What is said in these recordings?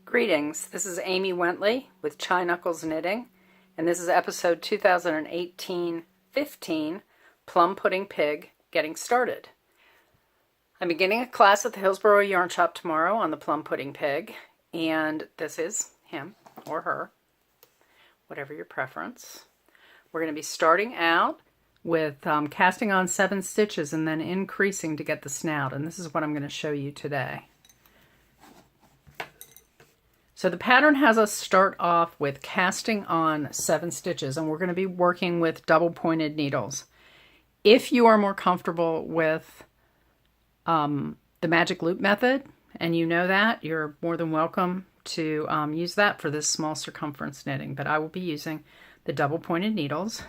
Greetings, this is Amy Wentley with Chai Knuckles Knitting, and this is episode 2018-15, Plum Pudding Pig, Getting Started. I'm beginning a class at the Hillsborough Yarn Shop tomorrow on the Plum Pudding Pig, and this is him or her, whatever your preference. We're going to be starting out with casting on 7 stitches and then increasing to get the snout, and this is what I'm going to show you today. So the pattern has us start off with casting on 7 stitches, and we're going to be working with double pointed needles. If you are more comfortable with the magic loop method, and you know that, you're more than welcome to use that for this small circumference knitting, but I will be using the double pointed needles,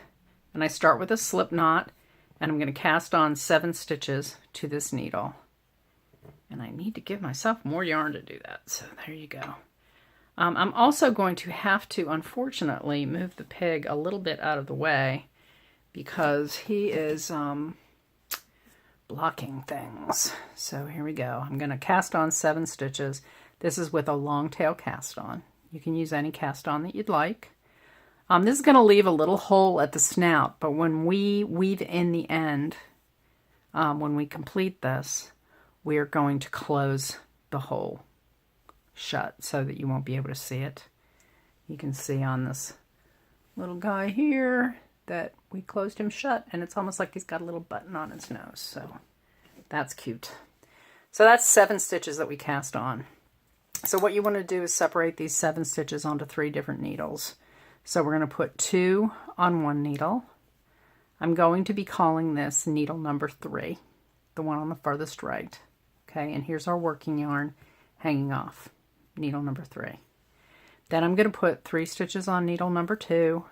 and I start with a slip knot, and I'm going to cast on 7 stitches to this needle. And I need to give myself more yarn to do that, so there you go. I'm also going to have to, unfortunately, move the pig a little bit out of the way because he is blocking things. So here we go. I'm going to cast on 7 stitches. This is with a long tail cast on. You can use any cast on that you'd like. This is going to leave a little hole at the snout, but when we weave in the end, when we complete this, we are going to close the hole shut so that you won't be able to see it. You can see on this little guy here that we closed him shut, and it's almost like he's got a little button on his nose, so that's cute. So that's 7 stitches that we cast on. So what you want to do is separate these 7 stitches onto 3 different needles. So we're going to put 2 on one needle. I'm going to be calling this needle number 3, the one on the farthest right. Okay, and here's our working yarn hanging off. Needle number 3. Then I'm going to put 3 stitches on needle number 2.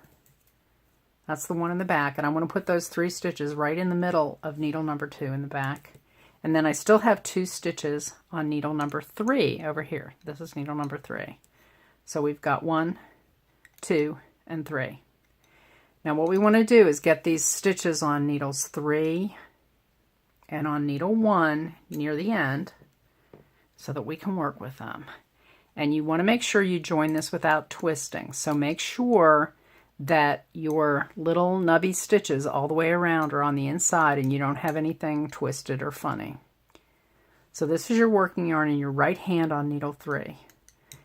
That's the one in the back, and I want to put those 3 stitches right in the middle of needle number 2 in the back. And then I still have 2 stitches on needle number 3 over here. This is needle number 3. So we've got 1, 2, and 3. Now what we want to do is get these stitches on needles 3 and on needle 1 near the end so that we can work with them. And you want to make sure you join this without twisting. So make sure that your little nubby stitches all the way around are on the inside and you don't have anything twisted or funny. So this is your working yarn in your right hand on needle 3.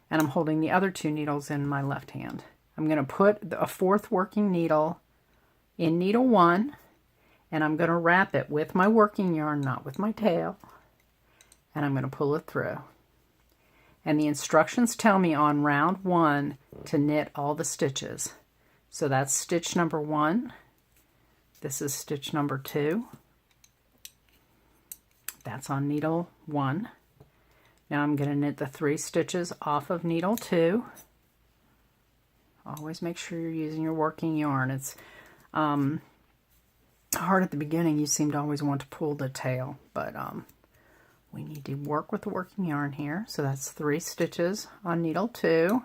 And I'm holding the other 2 needles in my left hand. I'm going to put a 4th working needle in needle 1, and I'm going to wrap it with my working yarn, not with my tail. And I'm going to pull it through. And the instructions tell me on round 1 to knit all the stitches. So that's stitch number 1. This is stitch number 2. That's on needle 1. Now I'm going to knit the 3 stitches off of needle 2. Always make sure you're using your working yarn. It's hard at the beginning. You seem to always want to pull the tail, but we need to work with the working yarn here. So that's 3 stitches on needle 2.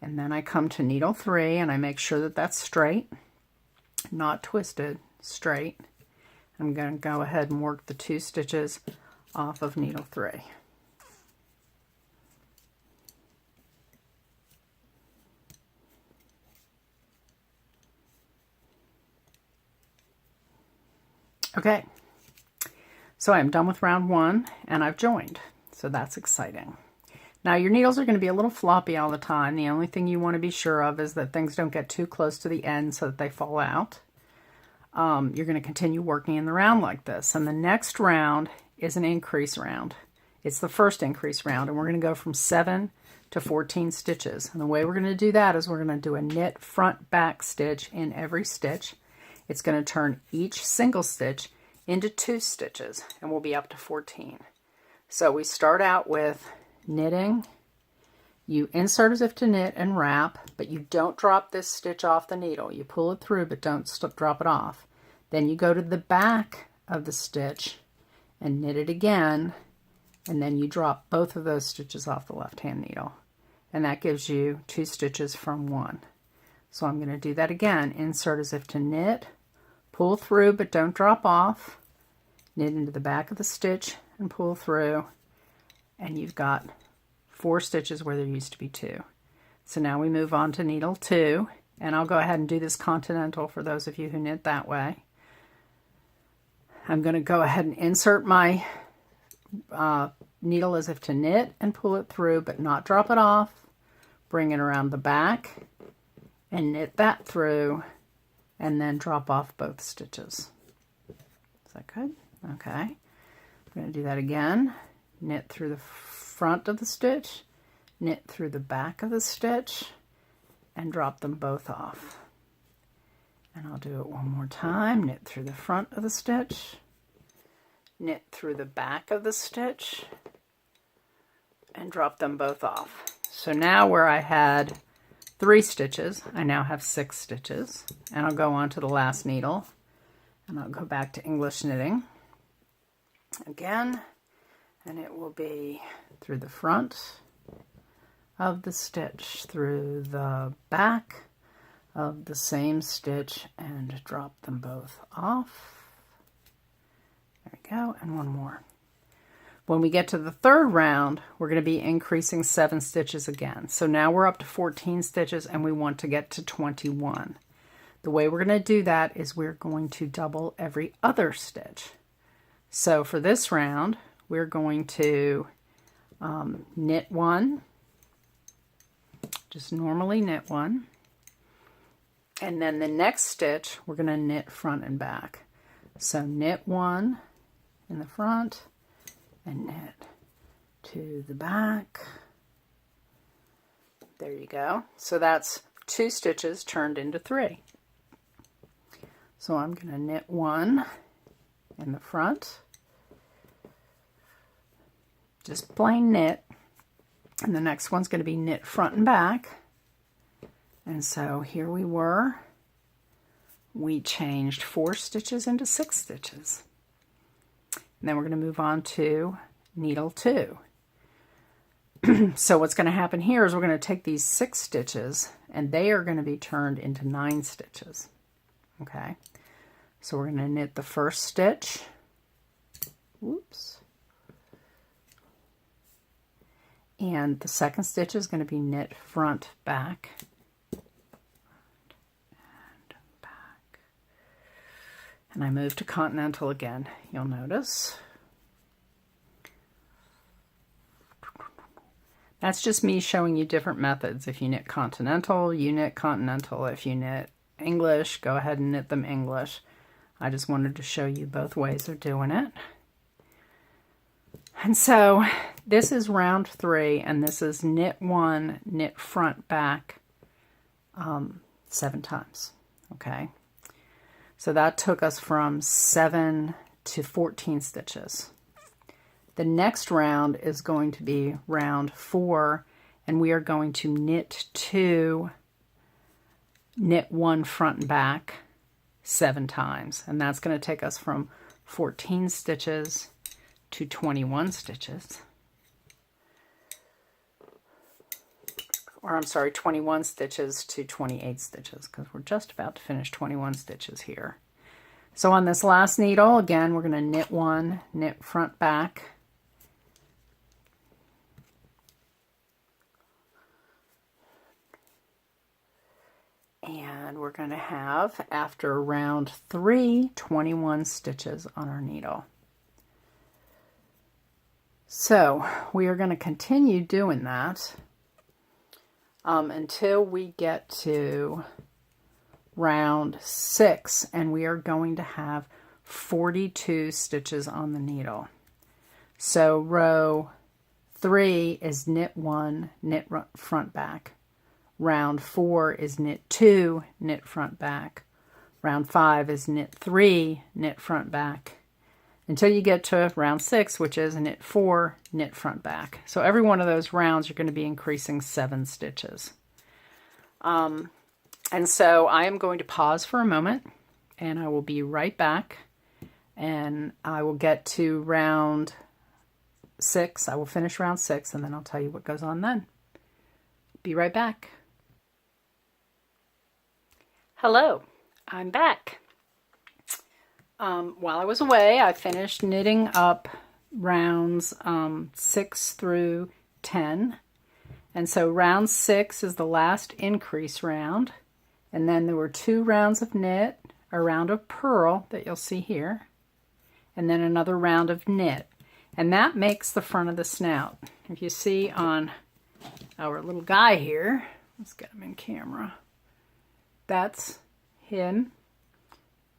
And then I come to needle 3 and I make sure that that's straight, not twisted, straight. I'm going to go ahead and work the 2 stitches off of needle 3. Okay. So I'm done with round 1 and I've joined. So that's exciting. Now your needles are going to be a little floppy all the time. The only thing you want to be sure of is that things don't get too close to the end so that they fall out. You're going to continue working in the round like this. And the next round is an increase round. It's the first increase round, and we're going to go from 7 to 14 stitches. And the way we're going to do that is we're going to do a knit front back stitch in every stitch. It's going to turn each single stitch into 2 stitches, and we'll be up to 14. So we start out with knitting. You insert as if to knit and wrap, but you don't drop this stitch off the needle. You pull it through, but don't drop it off. Then you go to the back of the stitch and knit it again, and then you drop both of those stitches off the left-hand needle. And that gives you 2 stitches from 1. So I'm going to do that again. Insert as if to knit, pull through but don't drop off, knit into the back of the stitch and pull through, and you've got 4 stitches where there used to be 2. So now we move on to needle 2, and I'll go ahead and do this continental for those of you who knit that way. I'm going to go ahead and insert my needle as if to knit and pull it through, but not drop it off. Bring it around the back and knit that through, and then drop off both stitches. Is that good? Okay. I'm going to do that again. Knit through the front of the stitch, knit through the back of the stitch, and drop them both off. And I'll do it one more time. Knit through the front of the stitch, knit through the back of the stitch, and drop them both off. So now where I had 3 stitches, I now have 6 stitches. And I'll go on to the last needle, and I'll go back to English knitting again, and it will be through the front of the stitch, through the back of the same stitch, and drop them both off. There we go, and one more. When we get to the 3rd round, we're going to be increasing 7 stitches again. So now we're up to 14 stitches, and we want to get to 21. The way we're going to do that is we're going to double every other stitch. So for this round, we're going to knit 1, just normally knit 1, and then the next stitch we're going to knit front and back. So knit 1 in the front and knit to the back. There you go. So that's 2 stitches turned into 3. So I'm going to knit 1 in the front, just plain knit, and the next one's going to be knit front and back. And so here we changed 4 stitches into 6 stitches. And then we're going to move on to needle 2. So what's going to happen here is we're going to take these 6 stitches, and they are going to be turned into 9 stitches. Okay, so we're going to knit the first stitch. Whoops. And the second stitch is going to be knit front, back, and back. And I move to continental again, you'll notice. That's just me showing you different methods. If you knit continental, you knit continental. If you knit English, go ahead and knit them English. I just wanted to show you both ways of doing it. And so this is round 3, and this is knit 1, knit front, back 7 times. Okay, so that took us from 7 to 14 stitches. The next round is going to be round 4, and we are going to knit 2, knit 1 front and back 7 times, and that's going to take us from 14 stitches to 21 stitches. Or I'm sorry, 21 stitches to 28 stitches, because we're just about to finish 21 stitches here. So on this last needle, again, we're going to knit 1, knit front, back, and we're going to have, after round 3, 21 stitches on our needle. So we are going to continue doing that until we get to round 6, and we are going to have 42 stitches on the needle. So row 3 is knit 1, knit front, back. Round 4 is knit 2, knit front, back. Round 5 is knit 3, knit front, back, until you get to round 6, which is knit 4, knit front, back. So every one of those rounds you're going to be increasing 7 stitches. And so I am going to pause for a moment, and I will be right back, and I will get to round 6. I will finish round 6, and then I'll tell you what goes on then. Be right back. Hello, I'm back. While I was away, I finished knitting up rounds 6 through 10, And so round 6 is the last increase round. And then there were 2 rounds of knit, a round of purl that you'll see here, and then another round of knit. And that makes the front of the snout. If you see on our little guy here, let's get him in camera. That's him.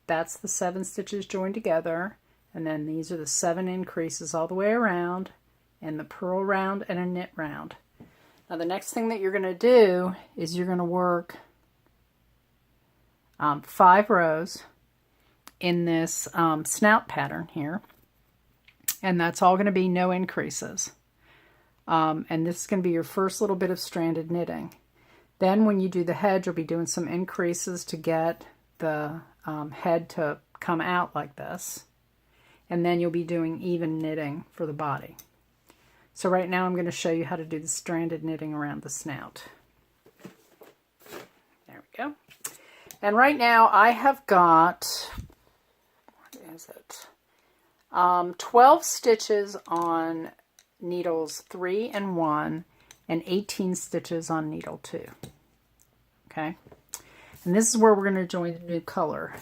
That's the 7 stitches joined together. And then these are the 7 increases all the way around, and the purl round and a knit round. Now the next thing that you're going to do is you're going to work 5 rows in this snout pattern here. And that's all going to be no increases. And this is going to be your first little bit of stranded knitting. Then when you do the head, you'll be doing some increases to get the head to come out like this. And then you'll be doing even knitting for the body. So right now I'm going to show you how to do the stranded knitting around the snout. There we go. And right now I have got, what is it? 12 stitches on needles 3 and 1 and 18 stitches on needle 2. Okay. And this is where we're going to join the new color.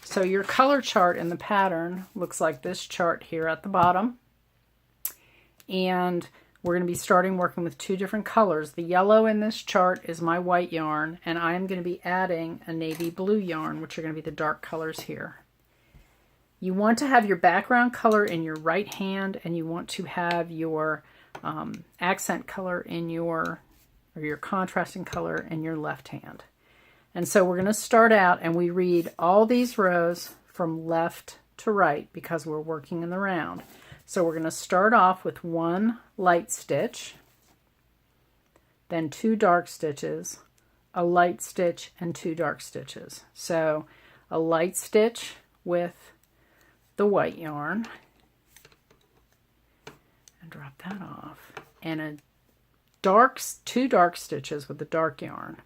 So your color chart in the pattern looks like this chart here at the bottom. And we're going to be starting working with 2 different colors. The yellow in this chart is my white yarn, and I am going to be adding a navy blue yarn, which are going to be the dark colors here. You want to have your background color in your right hand, and you want to have your accent color in your contrasting color in your left hand. And so we're going to start out, and we read all these rows from left to right because we're working in the round. So we're going to start off with 1 light stitch, then 2 dark stitches, a light stitch, and 2 dark stitches. So a light stitch with the white yarn, and drop that off, and 2 dark stitches with the dark yarn.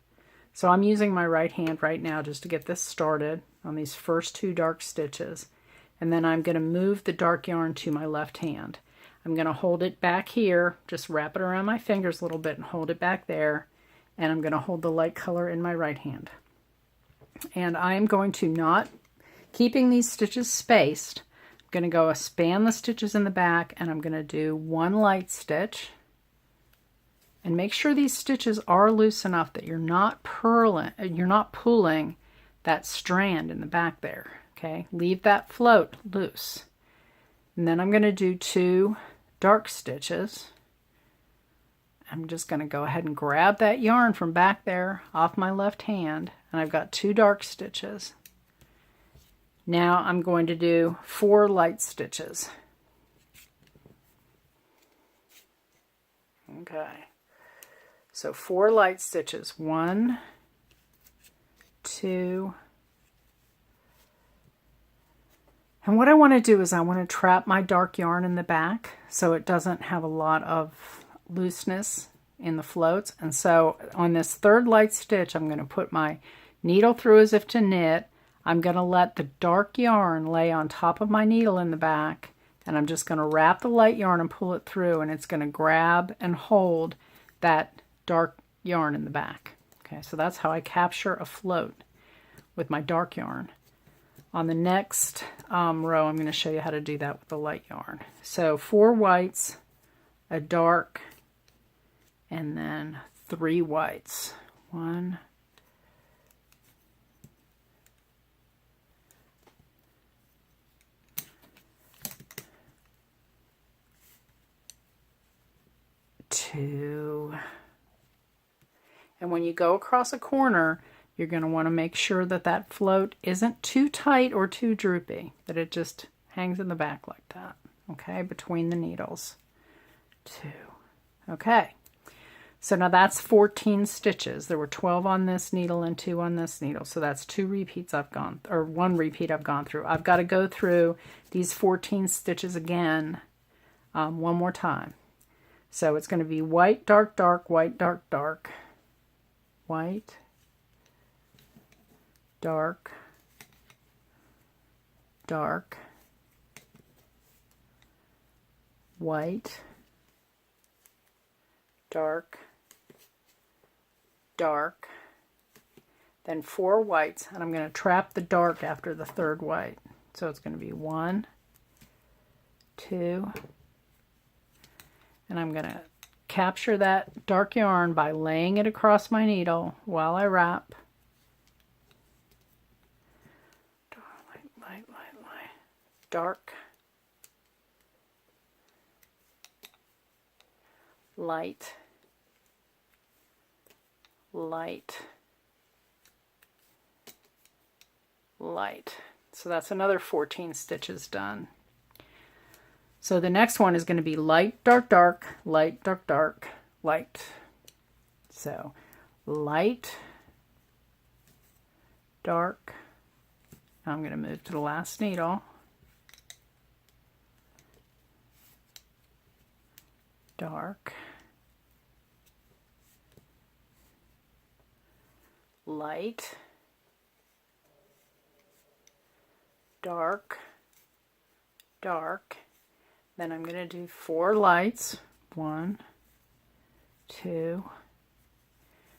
So I'm using my right hand right now just to get this started on these first 2 dark stitches. And then I'm going to move the dark yarn to my left hand. I'm going to hold it back here, just wrap it around my fingers a little bit and hold it back there. And I'm going to hold the light color in my right hand. And I am going to, not keeping these stitches spaced, I'm going to go span the stitches in the back, and I'm going to do 1 light stitch. And make sure these stitches are loose enough that you're not pulling that strand in the back there. Okay, leave that float loose. And then I'm going to do 2 dark stitches. I'm just going to go ahead and grab that yarn from back there off my left hand, and I've got 2 dark stitches. Now I'm going to do 4 light stitches. Okay, so 4 light stitches. 1, 2, and what I want to do is I want to trap my dark yarn in the back so it doesn't have a lot of looseness in the floats. And so on this 3rd light stitch, I'm going to put my needle through as if to knit. I'm going to let the dark yarn lay on top of my needle in the back, and I'm just going to wrap the light yarn and pull it through, and it's going to grab and hold that dark yarn in the back. Okay, so that's how I capture a float with my dark yarn. On the next row, I'm going to show you how to do that with the light yarn. So 4 whites, a dark, and then 3 whites. 1, 2, and when you go across a corner, you're going to want to make sure that that float isn't too tight or too droopy, that it just hangs in the back like that, okay, between the needles. 2. Okay, so now that's 14 stitches. There were 12 on this needle and 2 on this needle, so that's 2 repeats I've gone, or 1 repeat I've gone through. I've got to go through these 14 stitches again one more time. So it's going to be white, dark, dark, white, dark, dark, white, dark, dark, white, dark, dark, then 4 whites, and I'm going to trap the dark after the 3rd white. So it's going to be 1, 2, and I'm going to capture that dark yarn by laying it across my needle while I wrap. Light, light, light, light. Dark, light, light, light. So that's another 14 stitches done. So the next one is going to be light, dark, dark, light, dark, dark, light. So light, dark. I'm going to move to the last needle. Dark, light, dark, dark. Then I'm going to do 4 lights. 1, 2.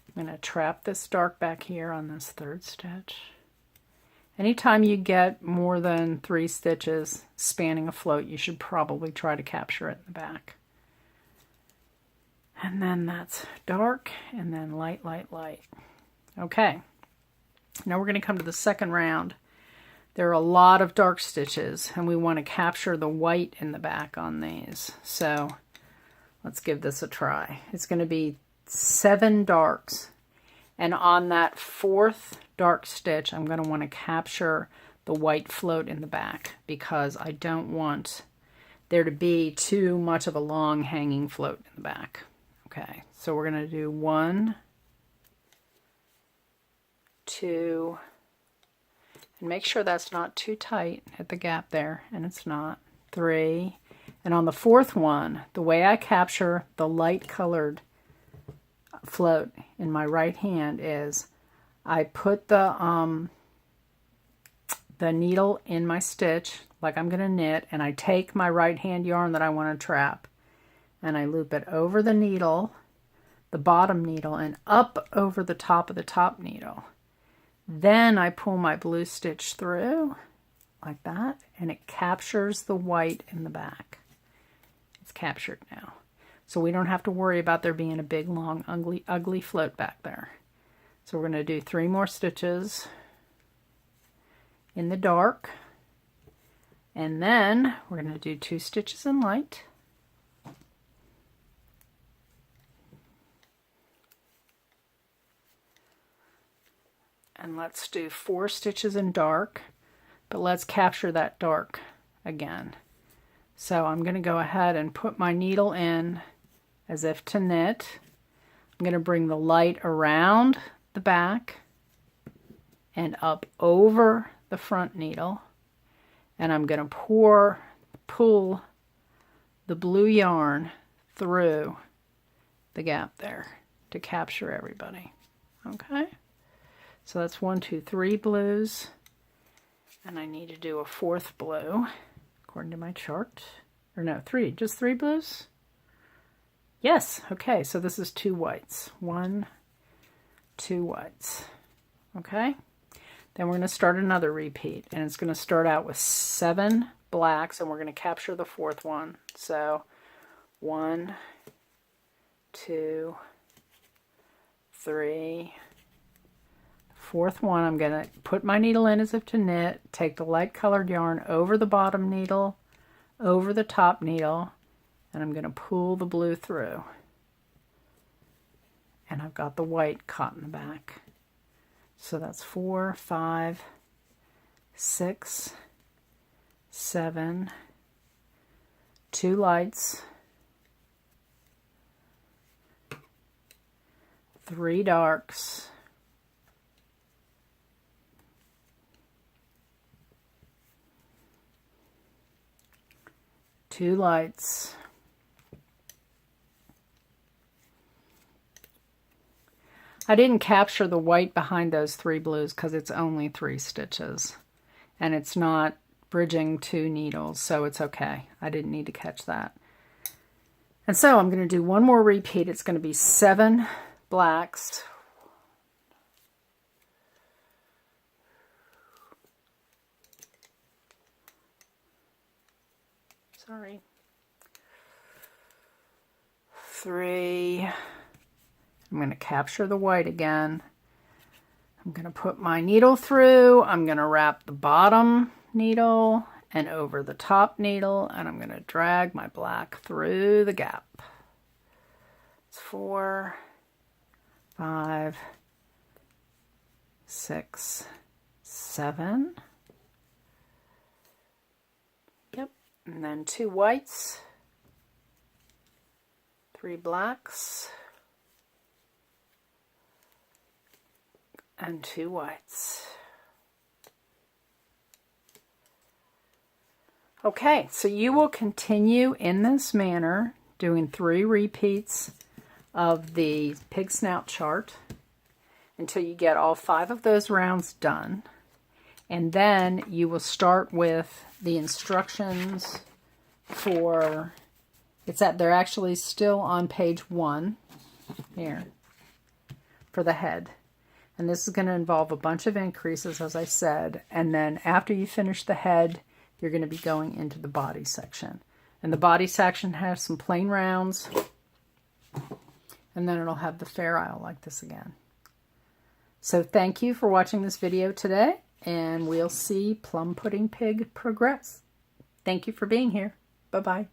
I'm going to trap this dark back here on this 3rd stitch. Anytime you get more than 3 stitches spanning a float, you should probably try to capture it in the back. And then that's dark, and then light, light, light. Okay, now we're going to come to the 2nd round. There are a lot of dark stitches, and we want to capture the white in the back on these. So let's give this a try. It's going to be 7 darks, and on that 4th dark stitch, I'm going to want to capture the white float in the back because I don't want there to be too much of a long hanging float in the back. Okay, so we're going to do 1, 2, and make sure that's not too tight at the gap there, and it's not. 3, and on the 4th one, the way I capture the light colored float in my right hand is I put the needle in my stitch like I'm going to knit, and I take my right hand yarn that I want to trap, and I loop it over the needle, the bottom needle, and up over the top of the top needle. Then I pull my blue stitch through like that, and it captures the white in the back. It's captured now. So we don't have to worry about there being a big, long, ugly float back there. So we're going to do 3 more stitches in the dark, and then we're going to do 2 stitches in light. And let's do 4 stitches in dark, but let's capture that dark again. So I'm going to go ahead and put my needle in as if to knit. I'm going to bring the light around the back and up over the front needle, and I'm going to pull the blue yarn through the gap there to capture everybody. Okay? So that's 1, 2, 3 blues, and I need to do a 4th blue according to my chart. Or no, 3, just 3 blues? Yes, okay, so this is 2 whites. 1, 2 whites. Okay, then we're going to start another repeat, and it's going to start out with 7 blacks, and we're going to capture the 4th one. So 1, 2, 3. 4th one, I'm going to put my needle in as if to knit, take the light colored yarn over the bottom needle, over the top needle, and I'm going to pull the blue through. And I've got the white caught in the back. So that's 4, 5, 6, 7, 2 lights, 3 darks, 2 lights, I didn't capture the white behind those 3 blues because it's only 3 stitches and it's not bridging 2 needles, so it's okay. I didn't need to catch that. And so I'm going to do one more repeat. It's going to be 7 blacks. Sorry. 3. I'm going to capture the white again. I'm going to put my needle through. I'm going to wrap the bottom needle and over the top needle, and I'm going to drag my black through the gap. It's 4, 5, 6, 7. Yep, and then 2 whites, 3 blacks, and 2 whites. Okay, so you will continue in this manner, doing 3 repeats of the pig snout chart until you get all 5 of those rounds done. And then you will start with the instructions for, they're actually still on page 1 here for the head. And this is going to involve a bunch of increases, as I said. And then after you finish the head, you're going to be going into the body section. And the body section has some plain rounds. And then it'll have the fair isle like this again. So thank you for watching this video today. And we'll see Plum Pudding Pig progress. Thank you for being here. Bye-bye.